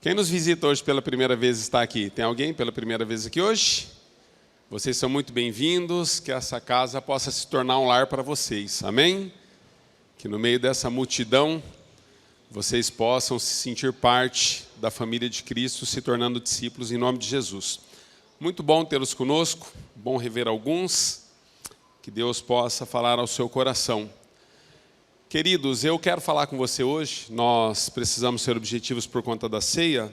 Quem nos visita hoje pela primeira vez está aqui? Tem alguém pela primeira vez aqui hoje? Vocês são muito bem-vindos, que essa casa possa se tornar um lar para vocês, amém? Que no meio dessa multidão, vocês possam se sentir parte da família de Cristo, se tornando discípulos em nome de Jesus. Muito bom tê-los conosco, bom rever alguns, que Deus possa falar ao seu coração. Queridos, eu quero falar com você hoje, nós precisamos ser objetivos por conta da ceia,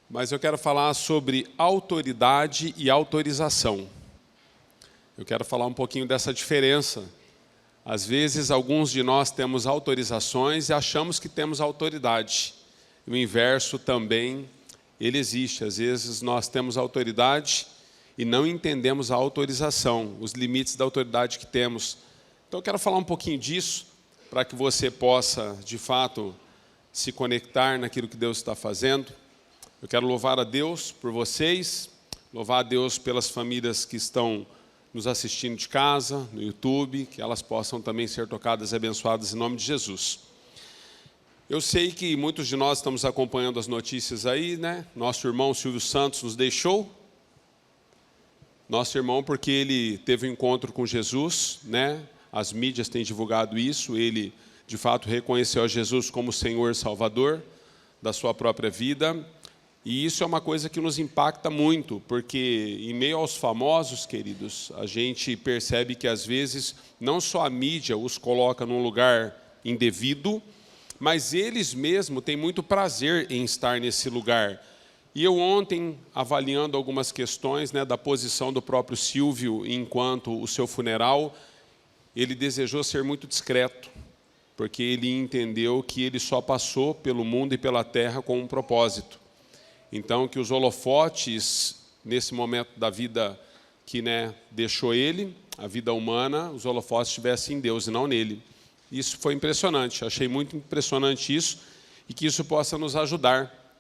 mas eu quero falar sobre autoridade e autorização. Eu quero falar um pouquinho dessa diferença. Às vezes, alguns de nós temos autorizações e achamos que temos autoridade. E o inverso também, ele existe. Às vezes, nós temos autoridade e não entendemos a autorização, os limites da autoridade que temos. Então, eu quero falar um pouquinho disso, para que você possa, de fato, se conectar naquilo que Deus está fazendo. Eu quero louvar a Deus por vocês, louvar a Deus pelas famílias que estão nos assistindo de casa, no YouTube, que elas possam também ser tocadas e abençoadas em nome de Jesus. Eu sei que muitos de nós estamos acompanhando as notícias aí, né? Nosso irmão Silvio Santos nos deixou. Nosso irmão, porque ele teve um encontro com Jesus, né? As mídias têm divulgado isso, ele de fato reconheceu a Jesus como Senhor e Salvador da sua própria vida. E isso é uma coisa que nos impacta muito, porque em meio aos famosos, queridos, a gente percebe que às vezes não só a mídia os coloca num lugar indevido, mas eles mesmos têm muito prazer em estar nesse lugar. E eu ontem, avaliando algumas questões, né, da posição do próprio Silvio enquanto o seu funeral, ele desejou ser muito discreto, porque ele entendeu que ele só passou pelo mundo e pela terra com um propósito. Então, que os holofotes, nesse momento da vida que, né, deixou ele, a vida humana, os holofotes estivessem em Deus e não nele. Isso foi impressionante, achei muito impressionante isso, e que isso possa nos ajudar.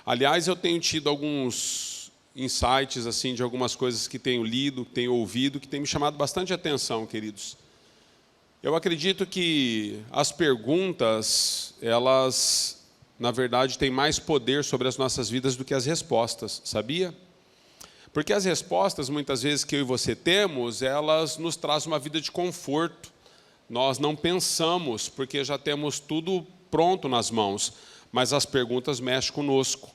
Aliás, eu tenho tido alguns insights assim, de algumas coisas que tenho lido, que tenho ouvido, que tem me chamado bastante atenção, queridos. Eu acredito que as perguntas, elas, na verdade, têm mais poder sobre as nossas vidas do que as respostas, sabia? Porque as respostas, muitas vezes, que eu e você temos, elas nos trazem uma vida de conforto. Nós não pensamos, porque já temos tudo pronto nas mãos, mas as perguntas mexem conosco.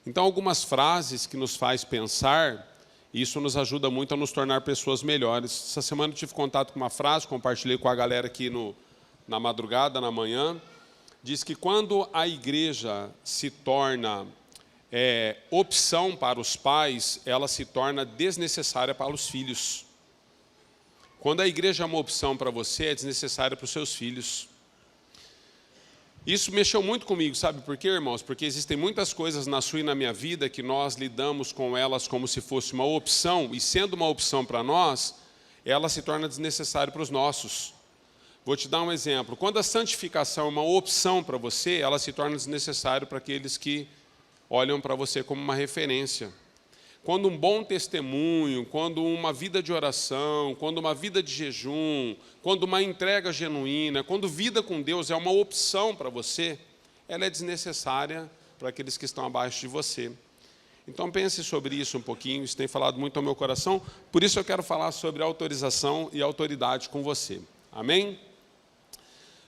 Então, algumas frases que nos faz pensar, isso nos ajuda muito a nos tornar pessoas melhores. Essa semana eu tive contato com uma frase, compartilhei com a galera aqui na madrugada, na manhã. Diz que quando a igreja se torna opção para os pais, ela se torna desnecessária para os filhos. Quando a igreja é uma opção para você, é desnecessária para os seus filhos. Isso mexeu muito comigo, sabe por quê, irmãos? Porque existem muitas coisas na sua e na minha vida que nós lidamos com elas como se fosse uma opção, e sendo uma opção para nós, ela se torna desnecessária para os nossos. Vou te dar um exemplo. Quando a santificação é uma opção para você, ela se torna desnecessária para aqueles que olham para você como uma referência. Quando um bom testemunho, quando uma vida de oração, quando uma vida de jejum, quando uma entrega genuína, quando vida com Deus é uma opção para você, ela é desnecessária para aqueles que estão abaixo de você. Então pense sobre isso um pouquinho, isso tem falado muito ao meu coração, por isso eu quero falar sobre autorização e autoridade com você. Amém?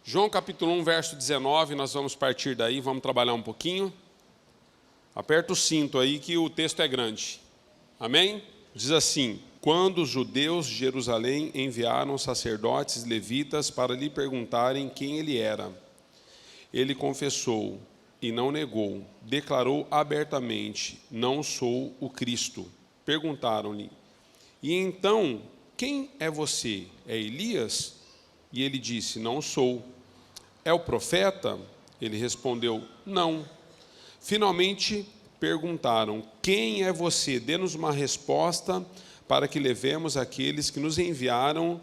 João capítulo 1, verso 19, nós vamos partir daí, vamos trabalhar um pouquinho. Aperta o cinto aí que o texto é grande. Amém? Diz assim: quando os judeus de Jerusalém enviaram sacerdotes e levitas para lhe perguntarem quem ele era, ele confessou e não negou, declarou abertamente: não sou o Cristo. Perguntaram-lhe: e então, quem é você? É Elias? E ele disse: não sou. É o profeta? Ele respondeu: não. Finalmente perguntaram: quem é você? Dê-nos uma resposta para que levemos aqueles que nos enviaram.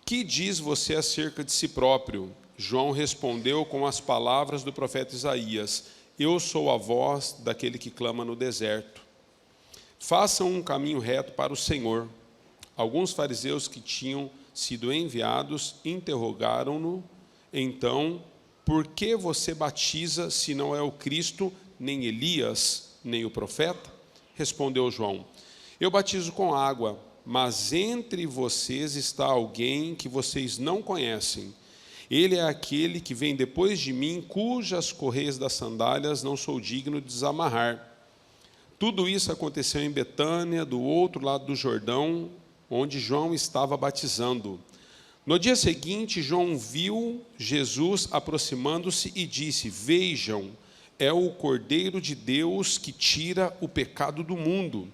Que diz você acerca de si próprio? João respondeu com as palavras do profeta Isaías: eu sou a voz daquele que clama no deserto. Façam um caminho reto para o Senhor. Alguns fariseus que tinham sido enviados interrogaram-no: então, por que você batiza se não é o Cristo, nem Elias, nem o profeta? Respondeu João: eu batizo com água, mas entre vocês está alguém que vocês não conhecem. Ele é aquele que vem depois de mim, cujas correias das sandálias não sou digno de desamarrar. Tudo isso aconteceu em Betânia, do outro lado do Jordão, onde João estava batizando. No dia seguinte, João viu Jesus aproximando-se e disse: vejam, é o Cordeiro de Deus que tira o pecado do mundo.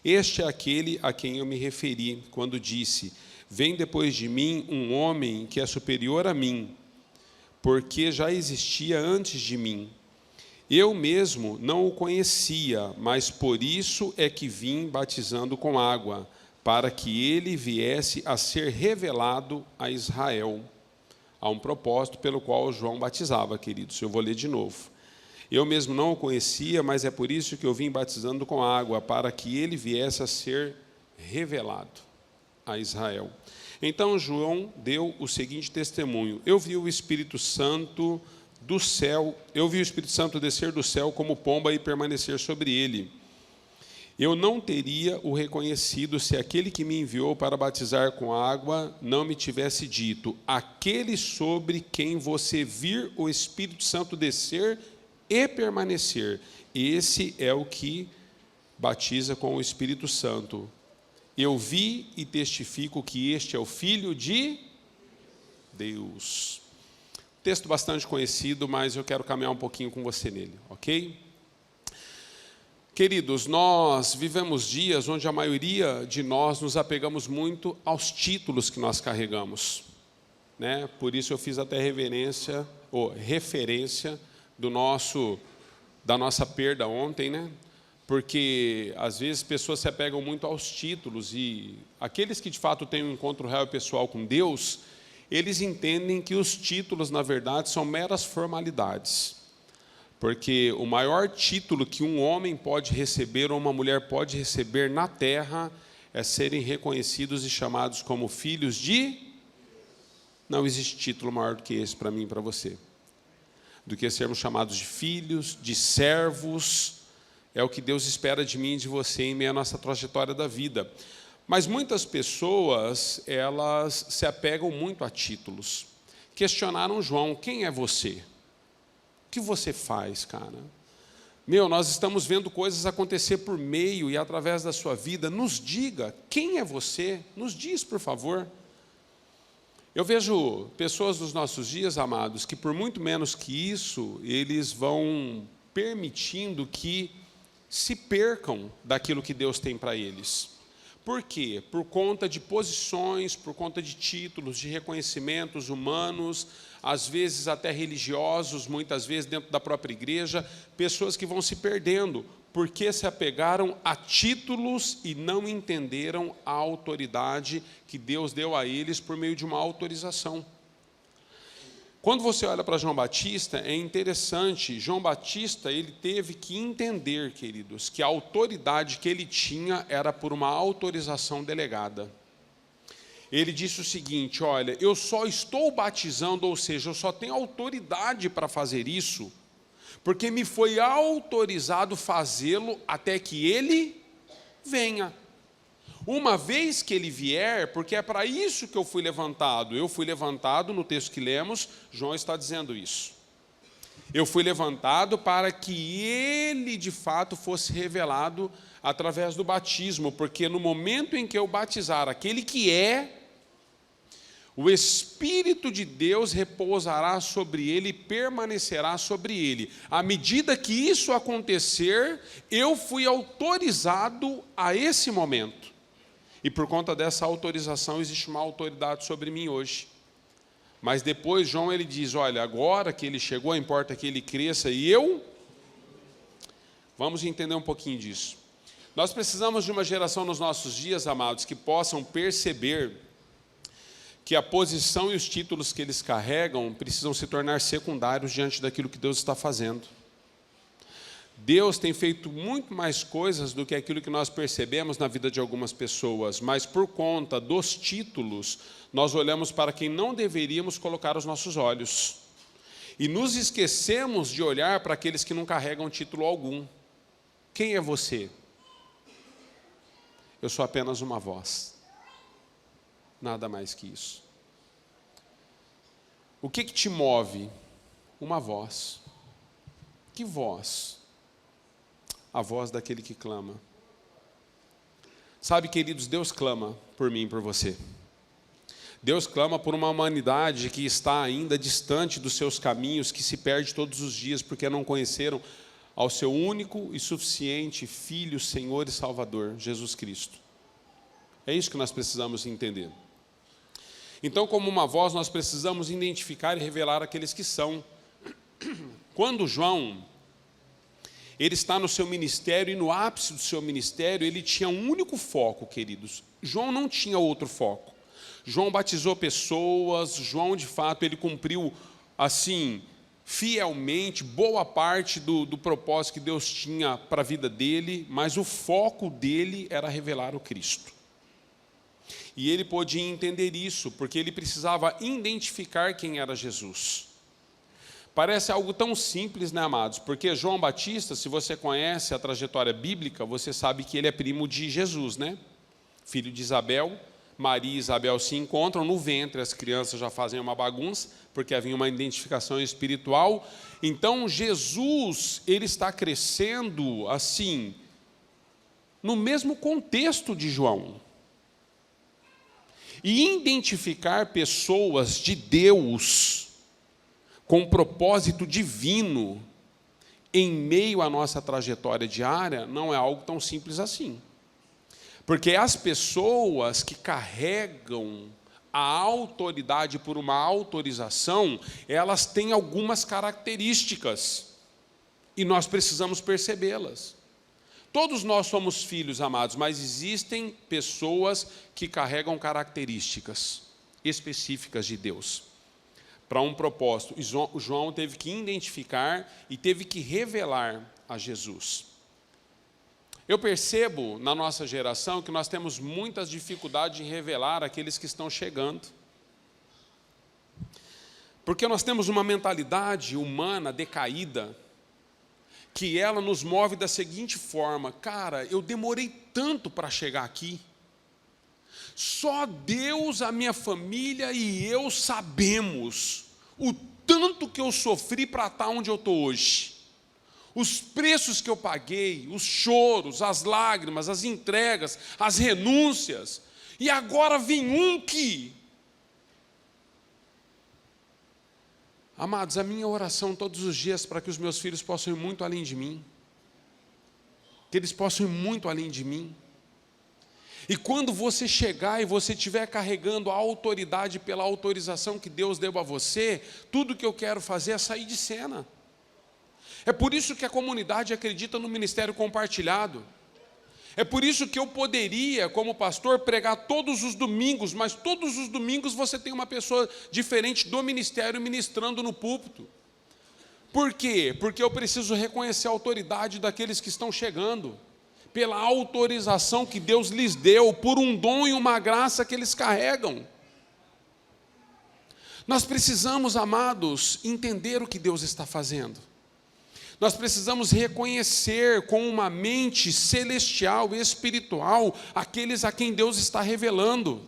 Este é aquele a quem eu me referi, quando disse: vem depois de mim um homem que é superior a mim, porque já existia antes de mim. Eu mesmo não o conhecia, mas por isso é que vim batizando com água, para que ele viesse a ser revelado a Israel. Há um propósito pelo qual João batizava, queridos. Eu vou ler de novo. Eu mesmo não o conhecia, mas é por isso que eu vim batizando com água, para que ele viesse a ser revelado a Israel. Então João deu o seguinte testemunho: eu vi o Espírito Santo do céu, eu vi o Espírito Santo descer do céu como pomba e permanecer sobre ele. Eu não teria o reconhecido se aquele que me enviou para batizar com água não me tivesse dito: aquele sobre quem você vir o Espírito Santo descer e permanecer, esse é o que batiza com o Espírito Santo. Eu vi e testifico que este é o Filho de Deus. Texto bastante conhecido, mas eu quero caminhar um pouquinho com você nele, ok? Queridos, nós vivemos dias onde a maioria de nós nos apegamos muito aos títulos que nós carregamos, né? Por isso eu fiz até referência da nossa perda ontem, né? Porque às vezes pessoas se apegam muito aos títulos, e aqueles que de fato têm um encontro real e pessoal com Deus, eles entendem que os títulos, na verdade, são meras formalidades. Porque o maior título que um homem pode receber ou uma mulher pode receber na terra é serem reconhecidos e chamados como filhos de... Não existe título maior do que esse para mim e para você, do que sermos chamados de filhos, de servos. É o que Deus espera de mim e de você em meio à nossa trajetória da vida. Mas muitas pessoas, elas se apegam muito a títulos. Questionaram João: quem é você? O que você faz, cara? Nós estamos vendo coisas acontecer por meio e através da sua vida. Nos diga, quem é você? Nos diz, por favor. Eu vejo pessoas dos nossos dias, amados, que por muito menos que isso, eles vão permitindo que se percam daquilo que Deus tem para eles. Por quê? Por conta de posições, por conta de títulos, de reconhecimentos humanos, às vezes até religiosos, muitas vezes dentro da própria igreja, pessoas que vão se perdendo, porque se apegaram a títulos e não entenderam a autoridade que Deus deu a eles por meio de uma autorização. Quando você olha para João Batista, é interessante. João Batista, ele teve que entender, queridos, que a autoridade que ele tinha era por uma autorização delegada. Ele disse o seguinte: olha, eu só estou batizando, ou seja, eu só tenho autoridade para fazer isso, porque me foi autorizado fazê-lo até que ele venha. Uma vez que ele vier, porque é para isso que eu fui levantado, no texto que lemos, João está dizendo isso. Eu fui levantado para que ele, de fato, fosse revelado através do batismo, porque no momento em que eu batizar aquele que é, o Espírito de Deus repousará sobre ele e permanecerá sobre ele. À medida que isso acontecer, eu fui autorizado a esse momento. E por conta dessa autorização, existe uma autoridade sobre mim hoje. Mas depois João ele diz: olha, agora que ele chegou, importa que ele cresça e eu... Vamos entender um pouquinho disso. Nós precisamos de uma geração nos nossos dias, amados, que possam perceber que a posição e os títulos que eles carregam precisam se tornar secundários diante daquilo que Deus está fazendo. Deus tem feito muito mais coisas do que aquilo que nós percebemos na vida de algumas pessoas, mas por conta dos títulos, nós olhamos para quem não deveríamos colocar os nossos olhos. E nos esquecemos de olhar para aqueles que não carregam título algum. Quem é você? Eu sou apenas uma voz. Nada mais que isso. O que te move? Uma voz. Que voz? A voz daquele que clama. Sabe, queridos, Deus clama por mim e por você. Deus clama por uma humanidade que está ainda distante dos seus caminhos, que se perde todos os dias porque não conheceram ao seu único e suficiente Filho, Senhor e Salvador, Jesus Cristo. É isso que nós precisamos entender. Então, como uma voz, nós precisamos identificar e revelar aqueles que são. Quando João, ele está no seu ministério, e no ápice do seu ministério, ele tinha um único foco, queridos. João não tinha outro foco. João batizou pessoas, João, de fato, ele cumpriu, assim, fielmente, boa parte do propósito que Deus tinha para a vida dele, mas o foco dele era revelar o Cristo. E ele podia entender isso, porque ele precisava identificar quem era Jesus. Parece algo tão simples, né, amados? Porque João Batista, se você conhece a trajetória bíblica, você sabe que ele é primo de Jesus, né? Filho de Isabel. Maria e Isabel se encontram no ventre, as crianças já fazem uma bagunça, porque havia uma identificação espiritual. Então, Jesus, ele está crescendo, assim, no mesmo contexto de João. E identificar pessoas de Deus com propósito divino em meio à nossa trajetória diária não é algo tão simples assim. Porque as pessoas que carregam a autoridade por uma autorização, elas têm algumas características e nós precisamos percebê-las. Todos nós somos filhos, amados, mas existem pessoas que carregam características específicas de Deus para um propósito. E João teve que identificar e teve que revelar a Jesus. Eu percebo na nossa geração que nós temos muitas dificuldades em revelar aqueles que estão chegando. Porque nós temos uma mentalidade humana decaída, que ela nos move da seguinte forma: cara, eu demorei tanto para chegar aqui. Só Deus, a minha família e eu sabemos o tanto que eu sofri para estar onde eu estou hoje. Os preços que eu paguei, os choros, as lágrimas, as entregas, as renúncias. E agora vem um que... Amados, a minha oração todos os dias para que os meus filhos possam ir muito além de mim. Que eles possam ir muito além de mim. E quando você chegar e você estiver carregando a autoridade pela autorização que Deus deu a você, tudo que eu quero fazer é sair de cena. É por isso que a comunidade acredita no ministério compartilhado. É por isso que eu poderia, como pastor, pregar todos os domingos, mas todos os domingos você tem uma pessoa diferente do ministério ministrando no púlpito. Por quê? Porque eu preciso reconhecer a autoridade daqueles que estão chegando, pela autorização que Deus lhes deu, por um dom e uma graça que eles carregam. Nós precisamos, amados, entender o que Deus está fazendo. Nós precisamos reconhecer com uma mente celestial e espiritual aqueles a quem Deus está revelando.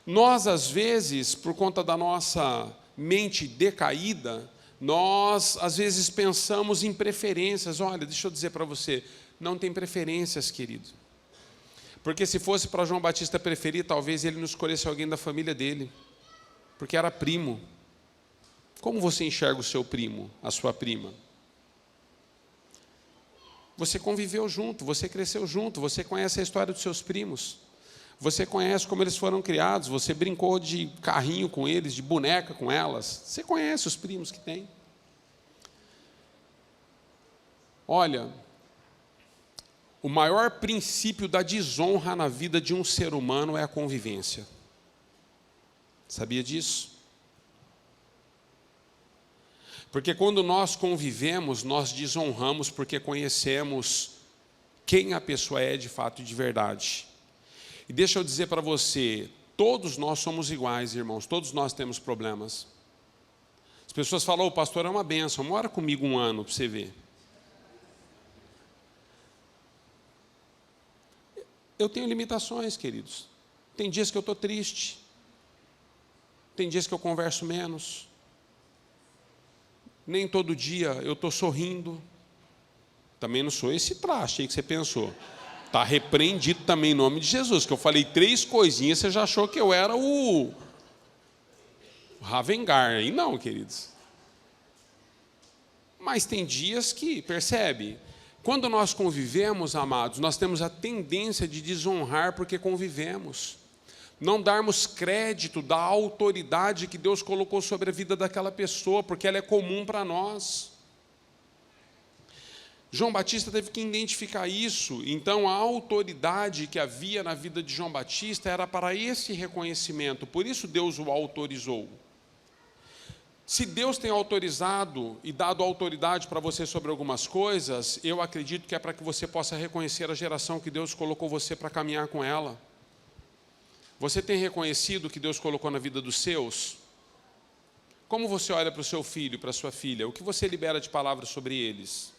Nós, às vezes, por conta da nossa mente decaída, nós, às vezes, pensamos em preferências. Olha, deixa eu dizer para você, não tem preferências, querido. Porque se fosse para João Batista preferir, talvez ele não escolhesse alguém da família dele, porque era primo. Como você enxerga o seu primo, a sua prima? Você conviveu junto, você cresceu junto, você conhece a história dos seus primos, você conhece como eles foram criados, você brincou de carrinho com eles, de boneca com elas, você conhece os primos que tem. Olha, o maior princípio da desonra na vida de um ser humano é a convivência. Sabia disso? Porque quando nós convivemos, nós desonramos porque conhecemos quem a pessoa é de fato e de verdade. E deixa eu dizer para você, todos nós somos iguais, irmãos, todos nós temos problemas. As pessoas falam, o pastor é uma bênção, mora comigo 1 ano para você ver. Eu tenho limitações, queridos. Tem dias que eu estou triste. Tem dias que eu converso menos. Nem todo dia eu estou sorrindo. Também não sou esse traste aí que você pensou. Está repreendido também em nome de Jesus, que eu falei 3 coisinhas, você já achou que eu era o Ravengar. Aí não, queridos. Mas tem dias que, percebe, quando nós convivemos, amados, nós temos a tendência de desonrar porque convivemos. Não darmos crédito da autoridade que Deus colocou sobre a vida daquela pessoa, porque ela é comum para nós. João Batista teve que identificar isso, então a autoridade que havia na vida de João Batista era para esse reconhecimento, por isso Deus o autorizou. Se Deus tem autorizado e dado autoridade para você sobre algumas coisas, eu acredito que é para que você possa reconhecer a geração que Deus colocou você para caminhar com ela. Você tem reconhecido o que Deus colocou na vida dos seus? Como você olha para o seu filho, para a sua filha? O que você libera de palavras sobre eles?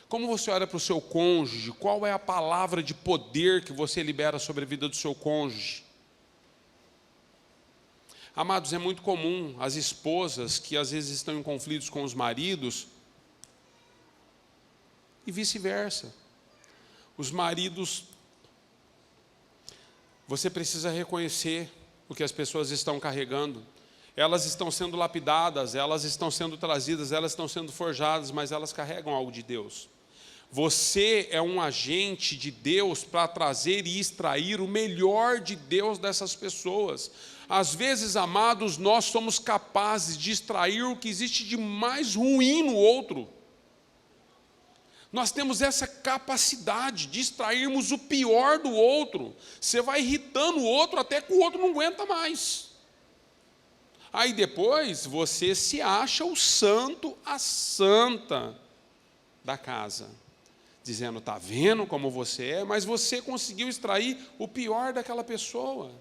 Como você olha para o seu cônjuge? Qual é a palavra de poder que você libera sobre a vida do seu cônjuge? Amados, é muito comum as esposas que às vezes estão em conflitos com os maridos e vice-versa. Os maridos, você precisa reconhecer o que as pessoas estão carregando. Elas estão sendo lapidadas, elas estão sendo trazidas, elas estão sendo forjadas, mas elas carregam algo de Deus. Você é um agente de Deus para trazer e extrair o melhor de Deus dessas pessoas. Às vezes, amados, nós somos capazes de extrair o que existe de mais ruim no outro. Nós temos essa capacidade de extrairmos o pior do outro. Você vai irritando o outro até que o outro não aguenta mais. Aí depois você se acha o santo, a santa da casa. Dizendo, está vendo como você é, mas você conseguiu extrair o pior daquela pessoa.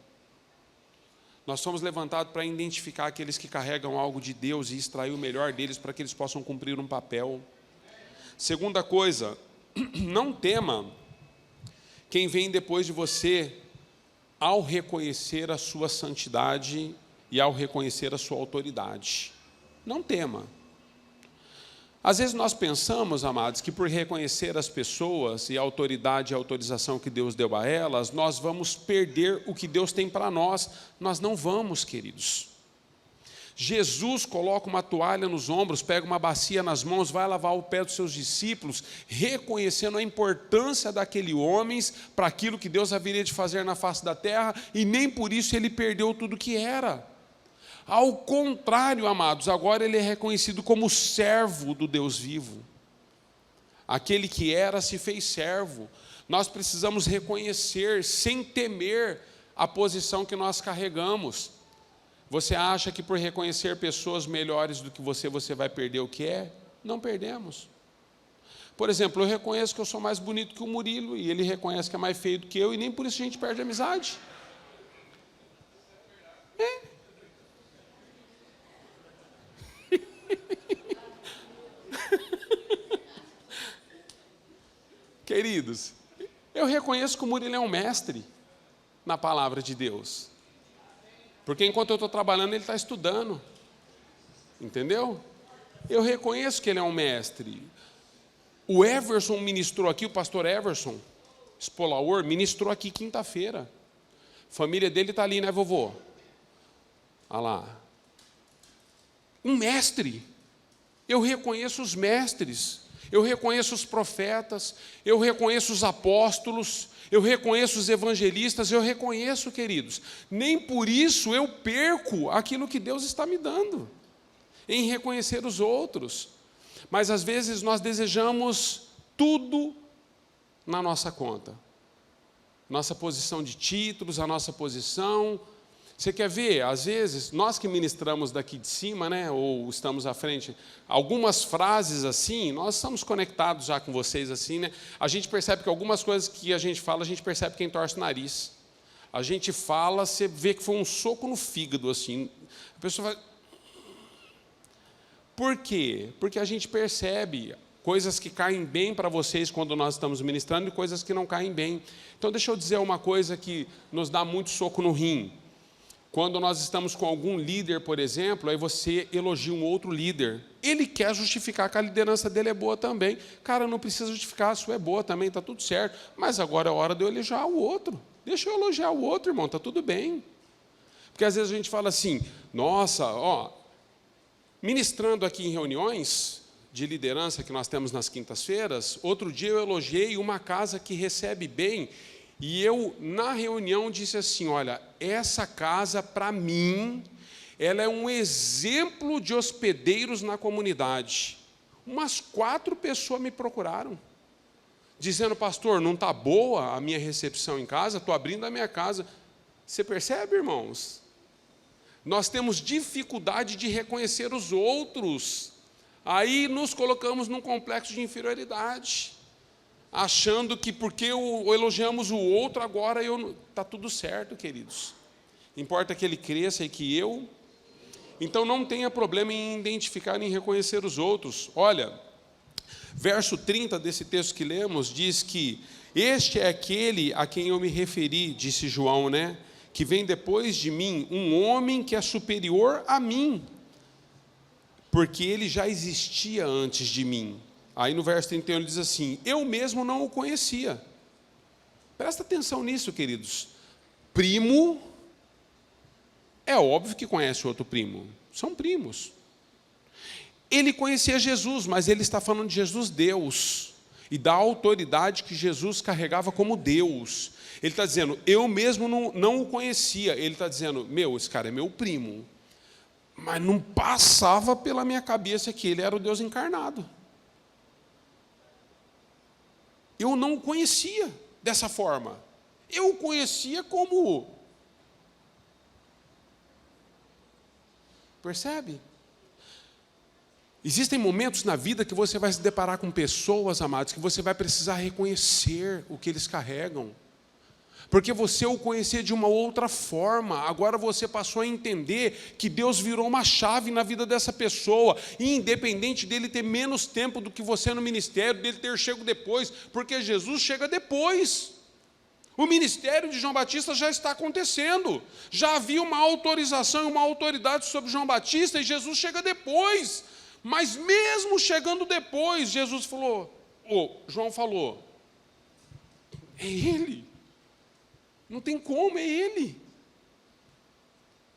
Nós somos levantados para identificar aqueles que carregam algo de Deus e extrair o melhor deles para que eles possam cumprir um papel. Segunda coisa, não tema quem vem depois de você ao reconhecer a sua santidade e ao reconhecer a sua autoridade. Não tema. Às vezes nós pensamos, amados, que por reconhecer as pessoas e a autoridade e a autorização que Deus deu a elas, nós vamos perder o que Deus tem para nós. Nós não vamos, queridos. Jesus coloca uma toalha nos ombros, pega uma bacia nas mãos, vai lavar o pé dos seus discípulos, reconhecendo a importância daquele homem para aquilo que Deus haveria de fazer na face da terra, e nem por isso ele perdeu tudo que era. Ao contrário, amados, agora ele é reconhecido como servo do Deus vivo. Aquele que era se fez servo. Nós precisamos reconhecer, sem temer, a posição que nós carregamos. Você acha que por reconhecer pessoas melhores do que você vai perder o que é? Não perdemos. Por exemplo, eu reconheço que eu sou mais bonito que o Murilo, e ele reconhece que é mais feio do que eu, e nem por isso a gente perde a amizade. Queridos, eu reconheço que o Murilo é um mestre na palavra de Deus. Porque enquanto eu estou trabalhando, ele está estudando. Entendeu? Eu reconheço que ele é um mestre. O Everson ministrou aqui, o pastor Everson Spolaor, ministrou aqui quinta-feira. A família dele está ali, né, vovô? Olha lá. Um mestre. Eu reconheço os mestres. Eu reconheço os profetas, eu reconheço os apóstolos, eu reconheço os evangelistas, eu reconheço, queridos. Nem por isso eu perco aquilo que Deus está me dando, em reconhecer os outros. Mas às vezes nós desejamos tudo na nossa conta. Nossa posição de títulos, a nossa posição. Você quer ver, às vezes, nós que ministramos daqui de cima, né, ou estamos à frente, algumas frases assim, nós estamos conectados já com vocês assim, né? A gente percebe que algumas coisas que a gente fala, a gente percebe quem torce o nariz. A gente fala, você vê que foi um soco no fígado, assim. A pessoa vai... Por quê? Porque a gente percebe coisas que caem bem para vocês quando nós estamos ministrando e coisas que não caem bem. Então, deixa eu dizer uma coisa que nos dá muito soco no rim. Quando nós estamos com algum líder, por exemplo, aí você elogia um outro líder. Ele quer justificar que a liderança dele é boa também. Cara, não precisa justificar, a sua é boa também, está tudo certo. Mas agora é hora de eu elogiar o outro. Deixa eu elogiar o outro, irmão, está tudo bem. Porque às vezes a gente fala assim, nossa, ministrando aqui em reuniões de liderança que nós temos nas quintas-feiras, outro dia eu elogiei uma casa que recebe bem, e eu, na reunião, disse assim, olha, essa casa, para mim, ela é um exemplo de hospedeiros na comunidade. Umas 4 pessoas me procuraram, dizendo, pastor, não está boa a minha recepção em casa, estou abrindo a minha casa. Você percebe, irmãos? Nós temos dificuldade de reconhecer os outros. Aí nos colocamos num complexo de inferioridade, achando que porque elogiamos o outro, agora está tudo certo, queridos. Importa que ele cresça e que eu... Então não tenha problema em identificar e em reconhecer os outros. Olha, verso 30 desse texto que lemos diz que este é aquele a quem eu me referi, disse João, né? Que vem depois de mim, um homem que é superior a mim, porque ele já existia antes de mim. Aí no verso 31 ele diz assim, eu mesmo não o conhecia. Presta atenção nisso, queridos. Primo, é óbvio que conhece outro primo, são primos. Ele conhecia Jesus, mas ele está falando de Jesus Deus, e da autoridade que Jesus carregava como Deus. Ele está dizendo, eu mesmo não o conhecia. Ele está dizendo, esse cara é meu primo. Mas não passava pela minha cabeça que ele era o Deus encarnado. Eu não o conhecia dessa forma. Eu o conhecia como... Percebe? Existem momentos na vida que você vai se deparar com pessoas, amados, que você vai precisar reconhecer o que eles carregam. Porque você o conhecia de uma outra forma, agora você passou a entender que Deus virou uma chave na vida dessa pessoa, e independente dele ter menos tempo do que você no ministério, dele ter chego depois, porque Jesus chega depois. O ministério de João Batista já está acontecendo, já havia uma autorização e uma autoridade sobre João Batista, e Jesus chega depois. Mas mesmo chegando depois, Jesus falou, João falou, é ele. Não tem como, é ele.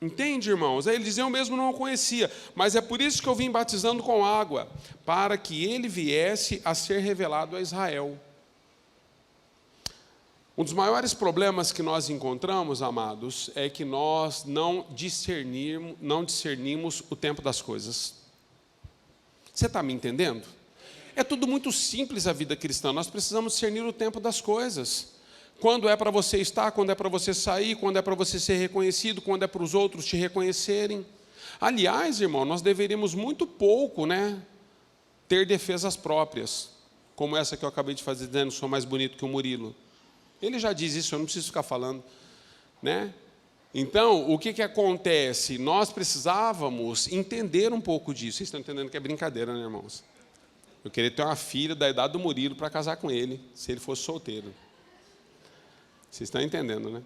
Entende, irmãos? Aí ele diz, eu mesmo não o conhecia, mas é por isso que eu vim batizando com água, para que ele viesse a ser revelado a Israel. Um dos maiores problemas que nós encontramos, amados, é que nós não discernimos o tempo das coisas. Você está me entendendo? É tudo muito simples a vida cristã, nós precisamos discernir o tempo das coisas. Quando é para você estar, quando é para você sair, quando é para você ser reconhecido, quando é para os outros te reconhecerem. Aliás, irmão, nós deveríamos muito pouco, ter defesas próprias, como essa que eu acabei de fazer, dizendo que sou mais bonito que o Murilo. Ele já diz isso, eu não preciso ficar falando, Então, o que acontece? Nós precisávamos entender um pouco disso. Vocês estão entendendo que é brincadeira, né, irmãos? Eu queria ter uma filha da idade do Murilo para casar com ele, se ele fosse solteiro. Vocês estão entendendo, né?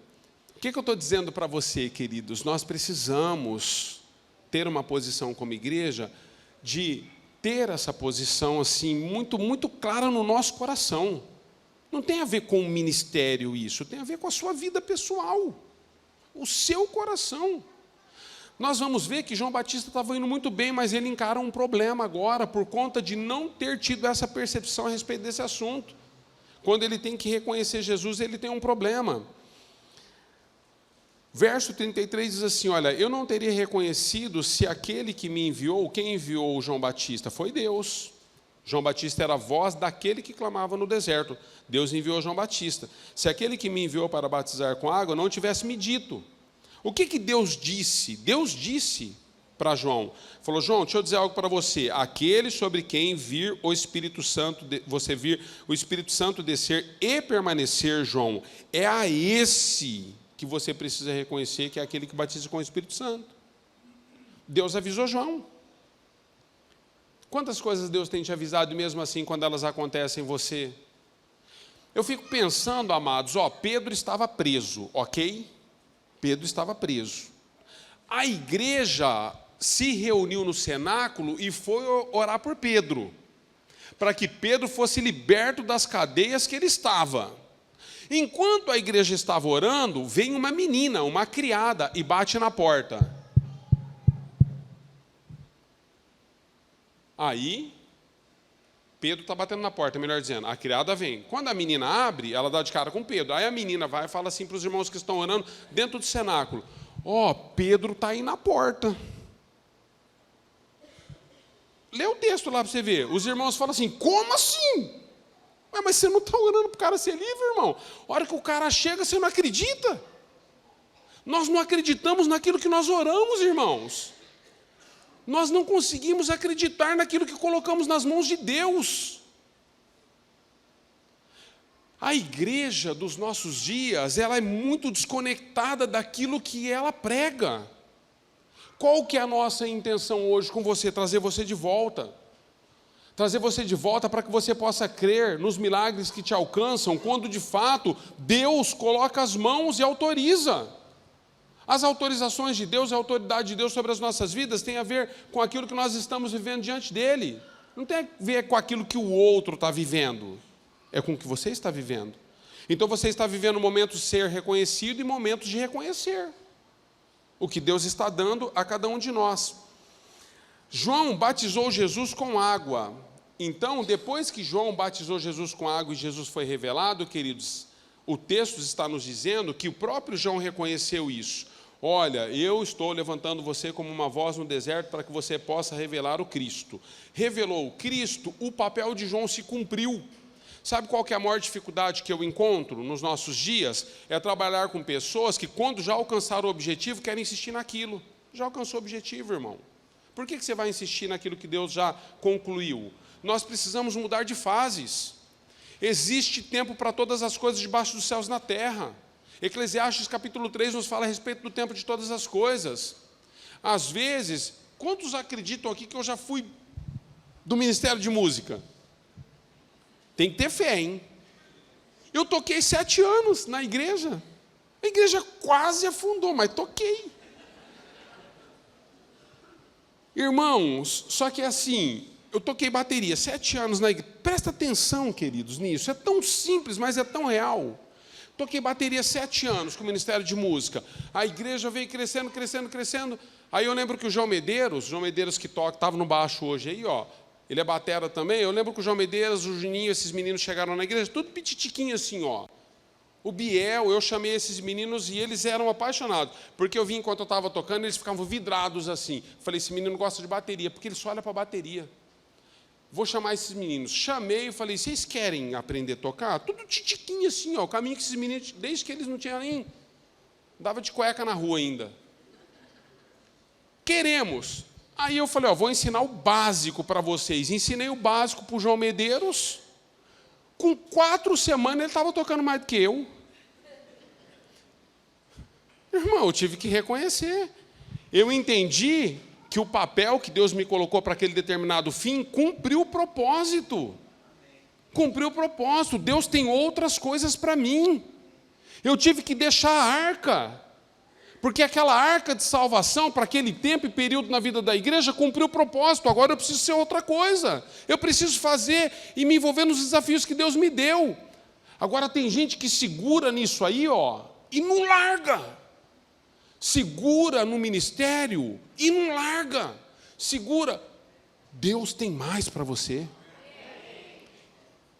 O que eu estou dizendo para você, queridos? Nós precisamos ter uma posição como igreja, de ter essa posição assim, muito, muito clara no nosso coração. Não tem a ver com o ministério isso, tem a ver com a sua vida pessoal, o seu coração. Nós vamos ver que João Batista estava indo muito bem, mas ele encara um problema agora, por conta de não ter tido essa percepção a respeito desse assunto. Quando ele tem que reconhecer Jesus, ele tem um problema. Verso 33 diz assim, olha, eu não teria reconhecido se aquele que me enviou, quem enviou João Batista? Foi Deus. João Batista era a voz daquele que clamava no deserto. Deus enviou João Batista. Se aquele que me enviou para batizar com água não tivesse me dito. O que Deus disse? Deus disse para João, falou, João, deixa eu dizer algo para você, aquele sobre quem vir o Espírito Santo, você vir o Espírito Santo descer e permanecer, João, é a esse que você precisa reconhecer que é aquele que batiza com o Espírito Santo. Deus avisou João. Quantas coisas Deus tem te avisado, e mesmo assim, quando elas acontecem em você? Eu fico pensando, amados, Pedro estava preso, ok? Pedro estava preso. A igreja se reuniu no cenáculo e foi orar por Pedro, para que Pedro fosse liberto das cadeias que ele estava. Enquanto a igreja estava orando, vem uma menina, uma criada, e bate na porta. Aí, Pedro está batendo na porta, melhor dizendo, a criada vem. Quando a menina abre, ela dá de cara com Pedro. Aí a menina vai e fala assim para os irmãos que estão orando dentro do cenáculo: Pedro está aí na porta. Lê o texto lá para você ver. Os irmãos falam assim: como assim? Mas você não está orando para o cara ser livre, irmão? A hora que o cara chega, você não acredita? Nós não acreditamos naquilo que nós oramos, irmãos. Nós não conseguimos acreditar naquilo que colocamos nas mãos de Deus. A igreja dos nossos dias, ela é muito desconectada daquilo que ela prega. Qual que é a nossa intenção hoje com você? Trazer você de volta. Trazer você de volta para que você possa crer nos milagres que te alcançam, quando de fato Deus coloca as mãos e autoriza. As autorizações de Deus, a autoridade de Deus sobre as nossas vidas tem a ver com aquilo que nós estamos vivendo diante dEle. Não tem a ver com aquilo que o outro está vivendo, é com o que você está vivendo. Então você está vivendo momentos de ser reconhecido e momentos de reconhecer o que Deus está dando a cada um de nós. João batizou Jesus com água. Então, depois que João batizou Jesus com água e Jesus foi revelado, queridos, o texto está nos dizendo que o próprio João reconheceu isso. Olha, eu estou levantando você como uma voz no deserto para que você possa revelar o Cristo. Revelou o Cristo, o papel de João se cumpriu. Sabe qual que é a maior dificuldade que eu encontro nos nossos dias? É trabalhar com pessoas que, quando já alcançaram o objetivo, querem insistir naquilo. Já alcançou o objetivo, irmão. Por que você vai insistir naquilo que Deus já concluiu? Nós precisamos mudar de fases. Existe tempo para todas as coisas debaixo dos céus na terra. Eclesiastes capítulo 3 nos fala a respeito do tempo de todas as coisas. Às vezes, quantos acreditam aqui que eu já fui do Ministério de Música? Tem que ter fé, hein? Eu toquei 7 anos na igreja. A igreja quase afundou, mas toquei. Irmãos, só que assim, eu toquei bateria 7 anos na igreja. Presta atenção, queridos, nisso. É tão simples, mas é tão real. Toquei bateria 7 anos com o Ministério de Música. A igreja veio crescendo, crescendo, crescendo. Aí eu lembro que o João Medeiros que toca, estava no baixo hoje aí, ele é batera também. Eu lembro que o João Medeiros, o Juninho, esses meninos chegaram na igreja, tudo pititiquinho assim, O Biel, eu chamei esses meninos e eles eram apaixonados. Porque eu vi enquanto eu estava tocando, eles ficavam vidrados assim. Falei, esse menino gosta de bateria, porque ele só olha para a bateria. Vou chamar esses meninos. Chamei e falei, vocês querem aprender a tocar? Tudo titiquinho assim, o caminho que esses meninos, desde que eles não tinham nem... Dava de cueca na rua ainda. Queremos. Aí eu falei, vou ensinar o básico para vocês. Ensinei o básico para o João Medeiros. Com 4 semanas ele estava tocando mais do que eu. Irmão, eu tive que reconhecer. Eu entendi que o papel que Deus me colocou para aquele determinado fim cumpriu o propósito. Cumpriu o propósito. Deus tem outras coisas para mim. Eu tive que deixar a arca. Porque aquela arca de salvação, para aquele tempo e período na vida da igreja, cumpriu o propósito. Agora eu preciso ser outra coisa. Eu preciso fazer e me envolver nos desafios que Deus me deu. Agora tem gente que segura nisso aí, e não larga. Segura no ministério e não larga. Segura. Deus tem mais para você.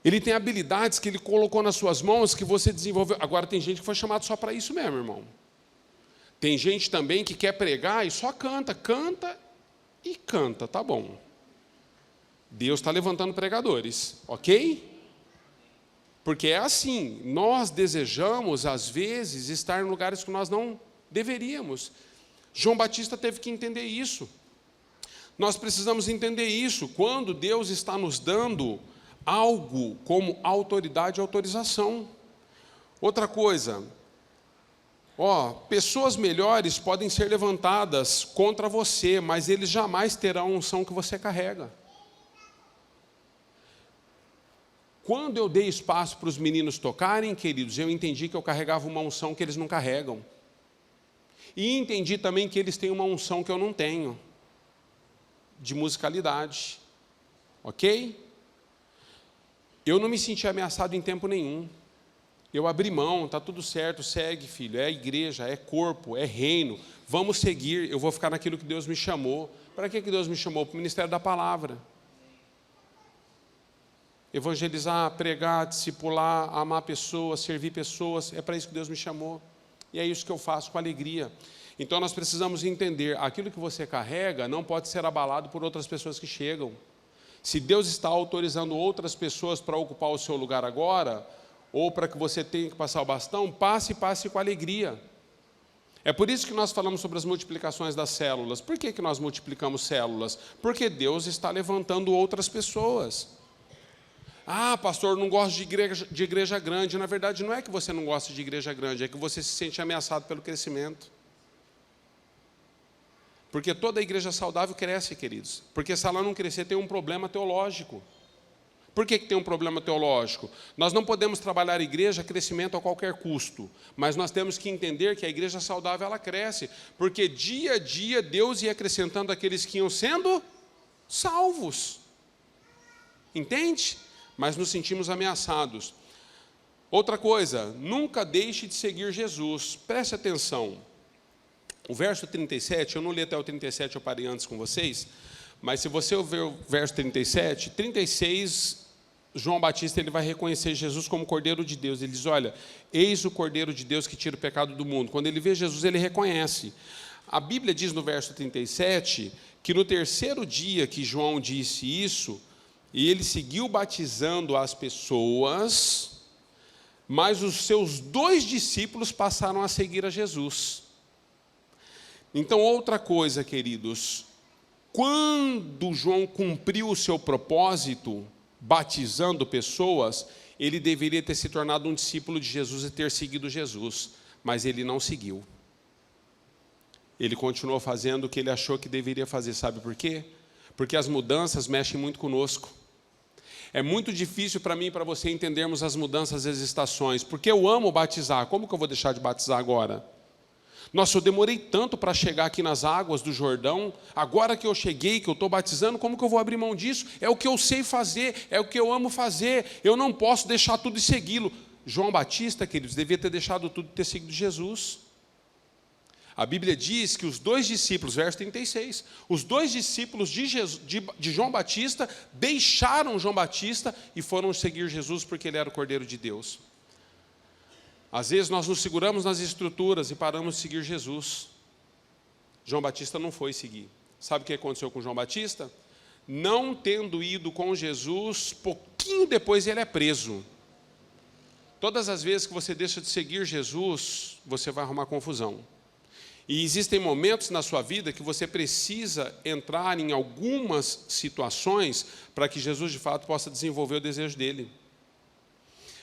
Ele tem habilidades que Ele colocou nas suas mãos, que você desenvolveu. Agora tem gente que foi chamado só para isso mesmo, irmão. Tem gente também que quer pregar e só canta e canta, tá bom. Deus está levantando pregadores, ok? Porque é assim, nós desejamos, às vezes, estar em lugares que nós não deveríamos. João Batista teve que entender isso. Nós precisamos entender isso, quando Deus está nos dando algo como autoridade e autorização. Outra coisa... pessoas melhores podem ser levantadas contra você, mas eles jamais terão a unção que você carrega. Quando eu dei espaço para os meninos tocarem, queridos, eu entendi que eu carregava uma unção que eles não carregam. E entendi também que eles têm uma unção que eu não tenho, de musicalidade. Ok? Eu não me senti ameaçado em tempo nenhum. Eu abri mão, está tudo certo, segue, filho, é igreja, é corpo, é reino, vamos seguir, eu vou ficar naquilo que Deus me chamou. Para que Deus me chamou? Para o ministério da palavra. Evangelizar, pregar, discipular, amar pessoas, servir pessoas, é para isso que Deus me chamou. E é isso que eu faço com alegria. Então nós precisamos entender, aquilo que você carrega não pode ser abalado por outras pessoas que chegam. Se Deus está autorizando outras pessoas para ocupar o seu lugar agora, ou para que você tenha que passar o bastão, passe com alegria. É por isso que nós falamos sobre as multiplicações das células. Por que nós multiplicamos células? Porque Deus está levantando outras pessoas. Ah, pastor, não gosto de igreja grande. Na verdade, não é que você não gosta de igreja grande, é que você se sente ameaçado pelo crescimento. Porque toda igreja saudável cresce, queridos. Porque se ela não crescer, tem um problema teológico. Por que tem um problema teológico? Nós não podemos trabalhar a igreja crescimento a qualquer custo, mas nós temos que entender que a igreja saudável ela cresce, porque dia a dia Deus ia acrescentando aqueles que iam sendo salvos. Entende? Mas nos sentimos ameaçados. Outra coisa, nunca deixe de seguir Jesus. Preste atenção. O verso 37, eu não li até o 37, eu parei antes com vocês, mas se você ver o verso 37, 36, João Batista ele vai reconhecer Jesus como Cordeiro de Deus. Ele diz, olha, eis o Cordeiro de Deus que tira o pecado do mundo. Quando ele vê Jesus, ele reconhece. A Bíblia diz no verso 37, que no terceiro dia que João disse isso, e ele seguiu batizando as pessoas, mas os seus 2 discípulos passaram a seguir a Jesus. Então, outra coisa, queridos, quando João cumpriu o seu propósito, batizando pessoas, ele deveria ter se tornado um discípulo de Jesus e ter seguido Jesus, mas ele não seguiu. Ele continuou fazendo o que ele achou que deveria fazer, sabe por quê? Porque as mudanças mexem muito conosco. É muito difícil para mim e para você entendermos as mudanças das estações, porque eu amo batizar, como que eu vou deixar de batizar agora? Nossa, eu demorei tanto para chegar aqui nas águas do Jordão, agora que eu cheguei, que eu estou batizando, como que eu vou abrir mão disso? É o que eu sei fazer, é o que eu amo fazer, eu não posso deixar tudo e segui-lo. João Batista, queridos, devia ter deixado tudo e ter seguido Jesus. A Bíblia diz que os 2 discípulos, verso 36, os 2 discípulos de João Batista deixaram João Batista e foram seguir Jesus porque ele era o Cordeiro de Deus. Às vezes nós nos seguramos nas estruturas e paramos de seguir Jesus. João Batista não foi seguir. Sabe o que aconteceu com João Batista? Não tendo ido com Jesus, pouquinho depois ele é preso. Todas as vezes que você deixa de seguir Jesus, você vai arrumar confusão. E existem momentos na sua vida que você precisa entrar em algumas situações para que Jesus de fato possa desenvolver o desejo dele.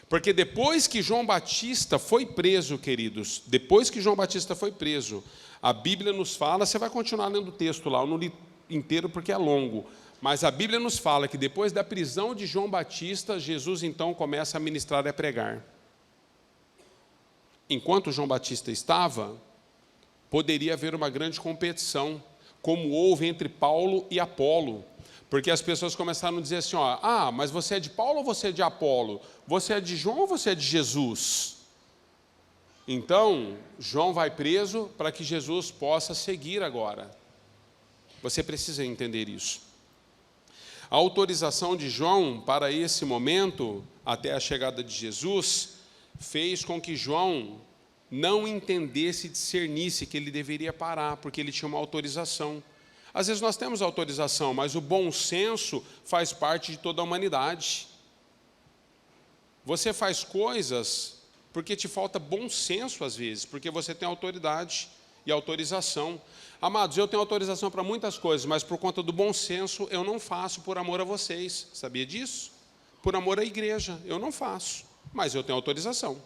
Porque depois que João Batista foi preso, queridos, depois que João Batista foi preso, a Bíblia nos fala, você vai continuar lendo o texto lá, eu não li inteiro porque é longo, mas a Bíblia nos fala que depois da prisão de João Batista, Jesus então começa a ministrar e a pregar. Enquanto João Batista estava, poderia haver uma grande competição, como houve entre Paulo e Apolo. Porque as pessoas começaram a dizer assim, ó, mas você é de Paulo ou você é de Apolo? Você é de João ou você é de Jesus? Então, João vai preso para que Jesus possa seguir agora. Você precisa entender isso. A autorização de João para esse momento, até a chegada de Jesus, fez com que João não entendesse e discernisse que ele deveria parar, porque ele tinha uma autorização. Às vezes nós temos autorização, mas o bom senso faz parte de toda a humanidade. Você faz coisas porque te falta bom senso às vezes, porque você tem autoridade e autorização. Amados, eu tenho autorização para muitas coisas, mas por conta do bom senso eu não faço por amor a vocês. Sabia disso? Por amor à igreja, eu não faço, mas eu tenho autorização.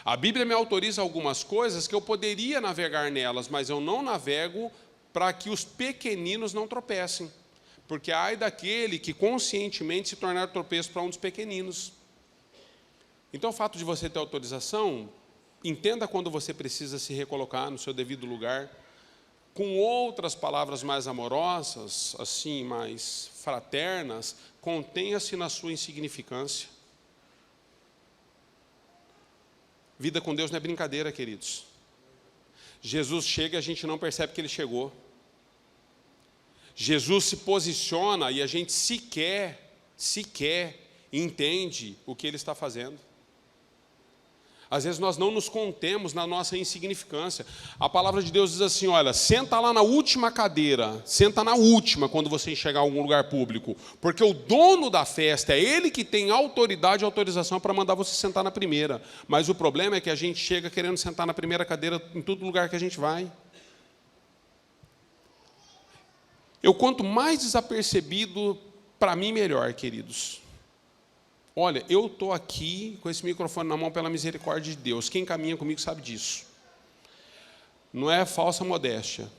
A Bíblia me autoriza algumas coisas que eu poderia navegar nelas, mas eu não navego para que os pequeninos não tropecem. porque ai daquele que conscientemente se tornar tropeço para um dos pequeninos. Então, o fato de você ter autorização, entenda quando você precisa se recolocar no seu devido lugar, com outras palavras mais amorosas, assim, mais fraternas, contenha-se na sua insignificância. Vida com Deus não é brincadeira, queridos. Jesus chega e a gente não percebe que Ele chegou. Jesus se posiciona e a gente sequer entende o que Ele está fazendo. Às vezes nós não nos contemos na nossa insignificância. A palavra de Deus diz assim, olha, senta lá na última cadeira, senta na última quando você chegar a algum lugar público, porque o dono da festa é ele que tem autoridade e autorização para mandar você sentar na primeira. Mas o problema é que a gente chega querendo sentar na primeira cadeira em todo lugar que a gente vai. Quanto mais desapercebido, para mim melhor, queridos. Olha, eu estou aqui com esse microfone na mão pela misericórdia de Deus. Quem caminha comigo sabe disso. Não é falsa modéstia.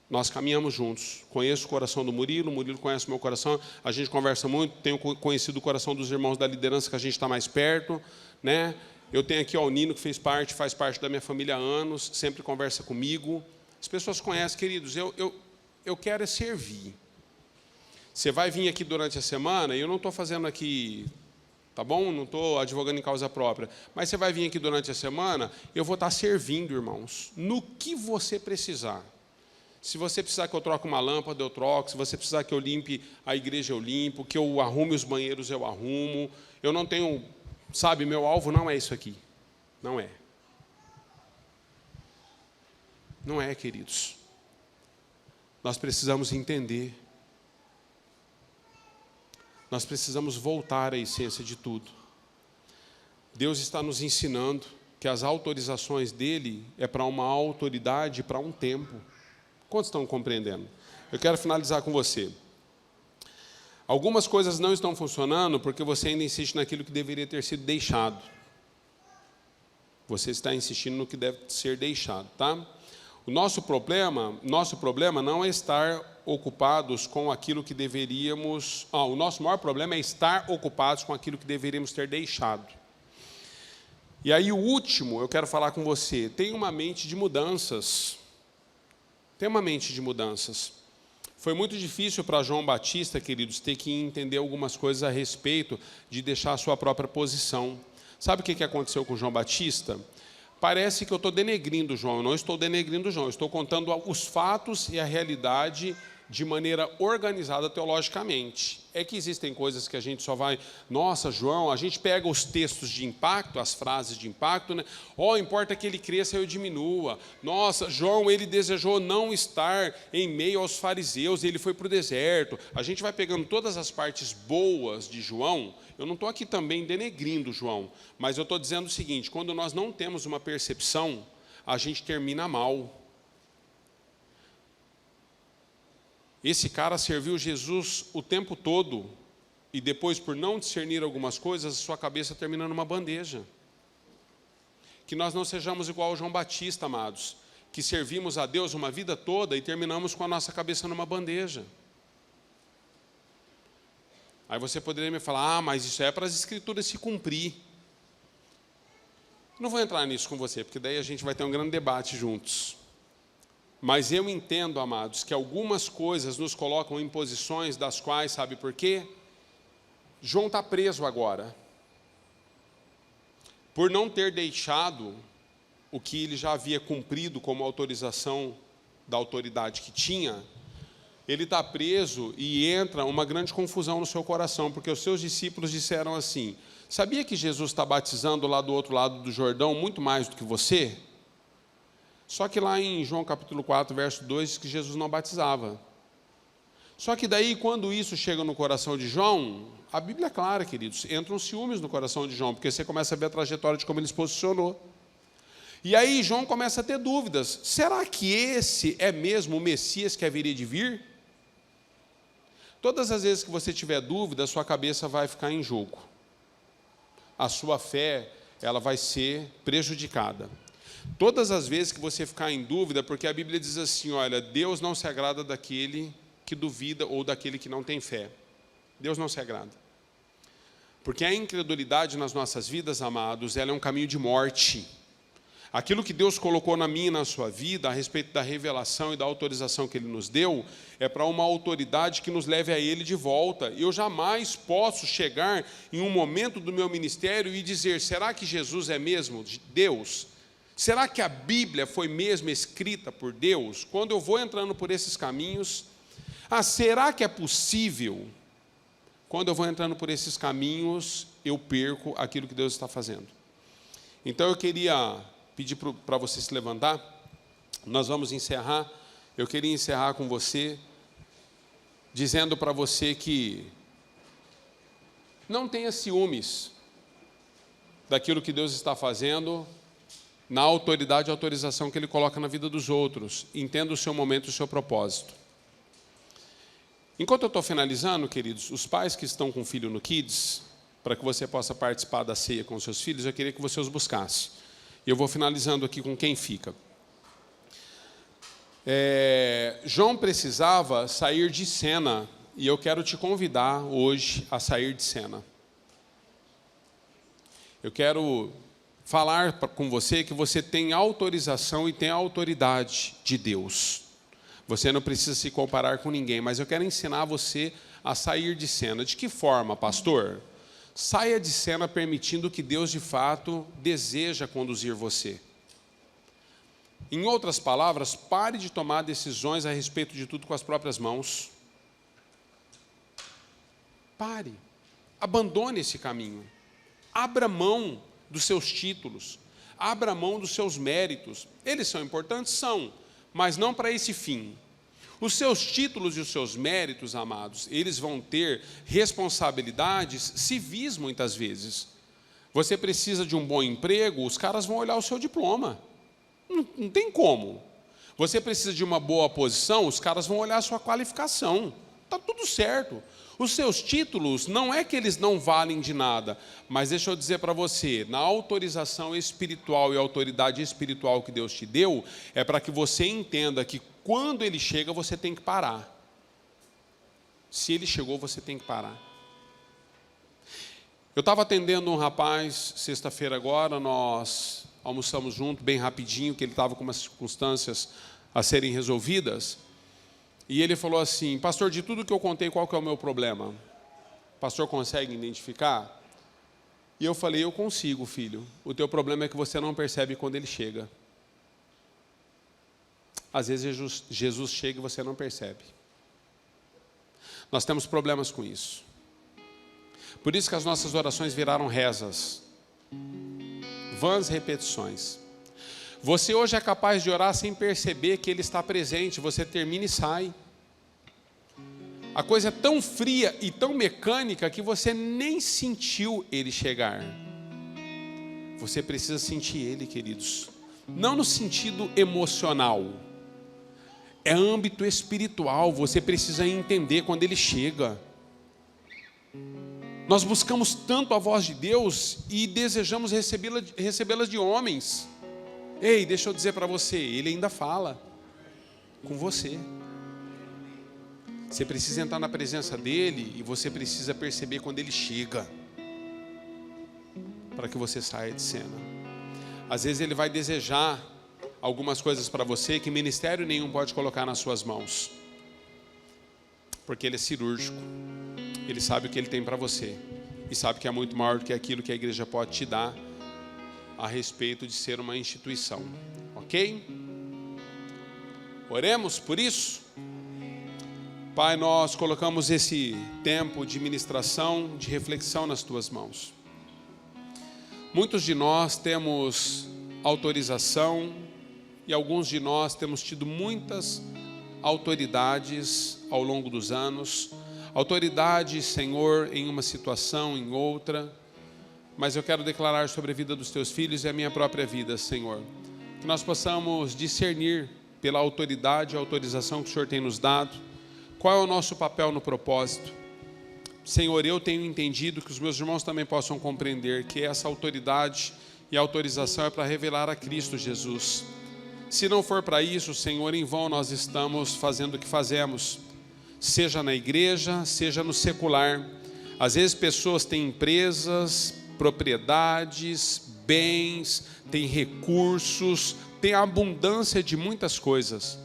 Nós caminhamos juntos. Conheço o coração do Murilo, o Murilo conhece o meu coração, a gente conversa muito, tenho conhecido o coração dos irmãos da liderança que a gente está mais perto, né? Eu tenho aqui o Nino, que faz parte da minha família há anos, sempre conversa comigo. As pessoas conhecem, queridos, eu quero é servir. Você vai vir aqui durante a semana, e eu não estou fazendo aqui, tá bom? Não estou advogando em causa própria, mas você vai vir aqui durante a semana, eu vou estar servindo, irmãos, no que você precisar. Se você precisar que eu troque uma lâmpada, eu troco. Se você precisar que eu limpe a igreja, eu limpo. Que eu arrume os banheiros, eu arrumo. Eu não tenho, sabe, meu alvo não é isso aqui. Não é. Não é, queridos. Nós precisamos entender. Nós precisamos voltar à essência de tudo. Deus está nos ensinando que as autorizações dele é para uma autoridade, para um tempo. Quantos estão compreendendo? Eu quero finalizar com você. Algumas coisas não estão funcionando porque você ainda insiste naquilo que deveria ter sido deixado. Você está insistindo no que deve ser deixado, tá? O nosso problema não é estar ocupados com aquilo que deveríamos... o nosso maior problema é estar ocupados com aquilo que deveríamos ter deixado. E aí, o último, eu quero falar com você. Tenha uma mente de mudanças. Tenha uma mente de mudanças. Foi muito difícil para João Batista, queridos, ter que entender algumas coisas a respeito de deixar a sua própria posição. Sabe o que aconteceu com João Batista? Parece que eu estou denegrindo João. Eu não estou denegrindo João. Eu estou contando os fatos e a realidade de maneira organizada teologicamente. É que existem coisas que a gente só vai... Nossa, João, a gente pega os textos de impacto, as frases de impacto, né? Importa que ele cresça e eu diminua. Nossa, João, ele desejou não estar em meio aos fariseus, ele foi para o deserto. A gente vai pegando todas as partes boas de João. Eu não estou aqui também denegrindo João, mas eu estou dizendo o seguinte, quando nós não temos uma percepção, a gente termina mal. Esse cara serviu Jesus o tempo todo e depois, por não discernir algumas coisas, a sua cabeça termina numa bandeja. Que nós não sejamos igual ao João Batista, amados, que servimos a Deus uma vida toda e terminamos com a nossa cabeça numa bandeja. Aí você poderia me falar, mas isso é para as Escrituras se cumprir. Não vou entrar nisso com você, porque daí a gente vai ter um grande debate juntos. Mas eu entendo, amados, que algumas coisas nos colocam em posições das quais, sabe por quê? João está preso agora. Por não ter deixado o que ele já havia cumprido como autorização da autoridade que tinha, ele está preso e entra uma grande confusão no seu coração, porque os seus discípulos disseram assim, sabia que Jesus está batizando lá do outro lado do Jordão muito mais do que você? Só que lá em João capítulo 4, verso 2, diz que Jesus não batizava. Só que daí, quando isso chega no coração de João, a Bíblia é clara, queridos, entram ciúmes no coração de João, porque você começa a ver a trajetória de como ele se posicionou. E aí João começa a ter dúvidas, será que esse é mesmo o Messias que haveria de vir? Todas as vezes que você tiver dúvida, a sua cabeça vai ficar em jogo. A sua fé, ela vai ser prejudicada. Todas as vezes que você ficar em dúvida, porque a Bíblia diz assim, olha, Deus não se agrada daquele que duvida ou daquele que não tem fé. Deus não se agrada. Porque a incredulidade nas nossas vidas, amados, ela é um caminho de morte. Aquilo que Deus colocou na minha e na sua vida, a respeito da revelação e da autorização que Ele nos deu, é para uma autoridade que nos leve a Ele de volta. Eu jamais posso chegar em um momento do meu ministério e dizer, será que Jesus é mesmo Deus? Será que a Bíblia foi mesmo escrita por Deus? Quando eu vou entrando por esses caminhos, será que é possível? Quando eu vou entrando por esses caminhos, eu perco aquilo que Deus está fazendo. Então eu queria pedir para você se levantar. Nós vamos encerrar. Eu queria encerrar com você, dizendo para você que não tenha ciúmes daquilo que Deus está fazendo, na autoridade e autorização que Ele coloca na vida dos outros. Entenda o seu momento e o seu propósito. Enquanto eu estou finalizando, queridos, os pais que estão com filho no Kids, para que você possa participar da ceia com seus filhos, eu queria que você os buscasse. Eu vou finalizando aqui com quem fica. João precisava sair de cena, e eu quero te convidar hoje a sair de cena. Eu quero falar com você que você tem autorização e tem autoridade de Deus. Você não precisa se comparar com ninguém, mas eu quero ensinar você a sair de cena. De que forma, pastor? Saia de cena permitindo que Deus, de fato, deseja conduzir você. Em outras palavras, pare de tomar decisões a respeito de tudo com as próprias mãos. Pare. Abandone esse caminho. Abra mão dos seus títulos. Abra mão dos seus méritos. Eles são importantes? São. Mas não para esse fim. Os seus títulos e os seus méritos, amados, eles vão ter responsabilidades civis muitas vezes. Você precisa de um bom emprego, os caras vão olhar o seu diploma. Não tem como. Você precisa de uma boa posição, os caras vão olhar a sua qualificação. Está tudo certo. Os seus títulos, não é que eles não valem de nada, mas deixa eu dizer para você, na autorização espiritual e autoridade espiritual que Deus te deu, é para que você entenda que quando Ele chega, você tem que parar. Se Ele chegou, você tem que parar. Eu estava atendendo um rapaz, sexta-feira agora, nós almoçamos junto, bem rapidinho, que ele estava com umas circunstâncias a serem resolvidas, e ele falou assim, pastor, de tudo que eu contei, qual que é o meu problema? O pastor consegue identificar? E eu falei, eu consigo, filho. O teu problema é que você não percebe quando Ele chega. Às vezes Jesus chega e você não percebe. Nós temos problemas com isso. Por isso que as nossas orações viraram rezas. Vãs repetições. Você hoje é capaz de orar sem perceber que Ele está presente. Você termina e sai. A coisa é tão fria e tão mecânica que você nem sentiu Ele chegar. Você precisa sentir Ele, queridos. Não no sentido emocional. É âmbito espiritual. Você precisa entender quando Ele chega. Nós buscamos tanto a voz de Deus e desejamos recebê-las de homens. Ei, deixa eu dizer para você, Ele ainda fala com você. Você precisa entrar na presença dEle e você precisa perceber quando Ele chega, para que você saia de cena. Às vezes Ele vai desejar algumas coisas para você que ministério nenhum pode colocar nas suas mãos, porque Ele é cirúrgico. Ele sabe o que Ele tem para você e sabe que é muito maior do que aquilo que a igreja pode te dar a respeito de ser uma instituição, ok? Oremos por isso. Pai, nós colocamos esse tempo de ministração, de reflexão nas Tuas mãos. Muitos de nós temos autorização e alguns de nós temos tido muitas autoridades ao longo dos anos. Autoridade, Senhor, em uma situação, em outra. Mas eu quero declarar sobre a vida dos Teus filhos e a minha própria vida, Senhor. Que nós possamos discernir pela autoridade e autorização que o Senhor tem nos dado, qual é o nosso papel no propósito. Senhor, eu tenho entendido, que os meus irmãos também possam compreender, que essa autoridade e autorização é para revelar a Cristo Jesus. Se não for para isso, Senhor, em vão nós estamos fazendo o que fazemos. seja na igreja, seja no secular. Às vezes pessoas têm empresas, propriedades, bens, têm recursos, têm abundância de muitas coisas.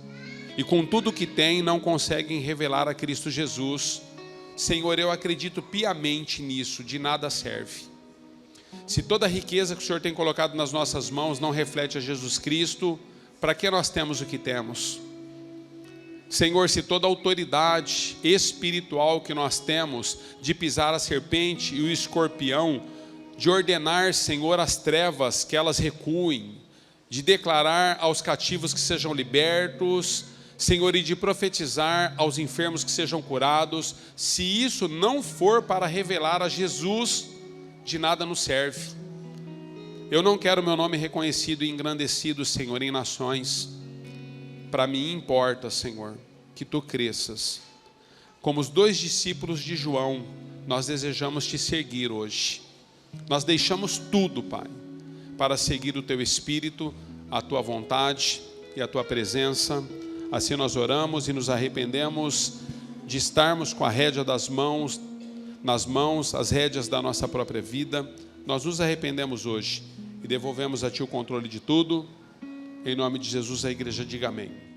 E com tudo que têm, não conseguem revelar a Cristo Jesus. Senhor, eu acredito piamente nisso, de nada serve. Se toda a riqueza que o Senhor tem colocado nas nossas mãos não reflete a Jesus Cristo, para que nós temos o que temos? Senhor, se toda a autoridade espiritual que nós temos de pisar a serpente e o escorpião, de ordenar, Senhor, as trevas que elas recuem, de declarar aos cativos que sejam libertos, Senhor, e de profetizar aos enfermos que sejam curados, se isso não for para revelar a Jesus, de nada nos serve. Eu não quero meu nome reconhecido e engrandecido, Senhor, em nações. Para mim importa, Senhor, que Tu cresças. Como os 2 discípulos de João, nós desejamos Te seguir hoje. Nós deixamos tudo, Pai, para seguir o Teu Espírito, a Tua vontade e a Tua presença. Assim nós oramos e nos arrependemos de estarmos com a rédea das mãos, nas mãos, as rédeas da nossa própria vida. Nós nos arrependemos hoje e devolvemos a Ti o controle de tudo. Em nome de Jesus, a igreja diga amém.